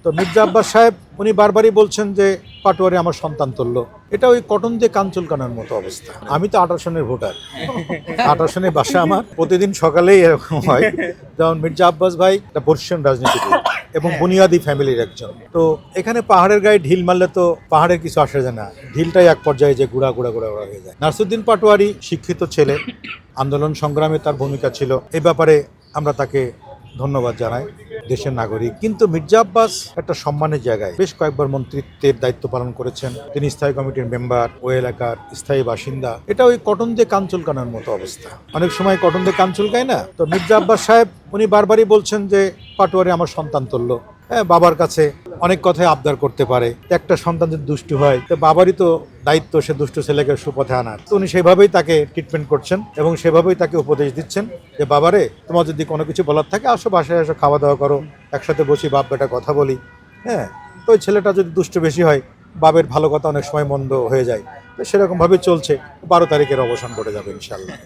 তো মির্জা আব্বাস সাহেব উনি বারবারই বলছেন যে পাটোয়ারি আমার সন্তান তুল্য। এটা ওই কটন দিয়ে কান চুলকানোর মতো অবস্থা। আমি তো 28 সনের ভোটার, 28 সনের বাসা আমার, প্রতিদিন সকালেই এরকম হয়। যেমন মির্জা আব্বাস ভাই একটা বর্ষিয়ান রাজনীতিবিদ এবং বুনিয়াদি ফ্যামিলির একজন। তো এখানে পাহাড়ের গায়ে ঢিল মারলে তো পাহাড়ের কিছু আসে যায় না, ঢিলটাই এক পর্যায়ে যে গুড়া গুড়া গুড়া গুড়া হয়ে যায়। নাসিরুদ্দিন পাটোয়ারি শিক্ষিত ছেলে, আন্দোলন সংগ্রামে তার ভূমিকা ছিল, এই ব্যাপারে আমরা তাকে ধন্যবাদ জানাই, দেশের নাগরিক। কিন্তু মির্জা আব্বাস একটা সম্মানের জায়গায় বেশ কয়েকবার মন্ত্রিত্বের দায়িত্ব পালন করেছেন, তিনি স্থায়ী কমিটির মেম্বার, ওই এলাকার স্থায়ী বাসিন্দা। এটা ওই কটন দিয়ে কান চুলকানোর মতো অবস্থা। অনেক সময় কটন দিয়ে কান চুলকায় না। তো মির্জা আব্বাস সাহেব উনি বারবারই বলছেন যে পাটোয়ারি আমার সন্তান তুল্য। হ্যাঁ, বাবার কাছে অনেক কথাই আবদার করতে পারে, একটা সন্তান যদি দুষ্টু হয় তো বাবারই তো দায়িত্ব সে দুষ্টু ছেলেকে সুপথে আনার। তো উনি সেভাবেই তাকে ট্রিটমেন্ট করছেন এবং সেভাবেই তাকে উপদেশ দিচ্ছেন যে বাবারে, তোমার যদি কোনো কিছু বলার থাকে আসো, বাসায় আসো, খাওয়া দাওয়া করো, একসাথে বসি, বাপ বেটা কথা বলি। হ্যাঁ, তো ওই ছেলেটা যদি দুষ্টু বেশি হয়, বাবের ভালো কথা অনেক সময় মন্দ হয়ে যায়। তো সেরকমভাবে চলছে। 12 তারিখের অবসান ঘটে যাবে ইনশাল্লাহ।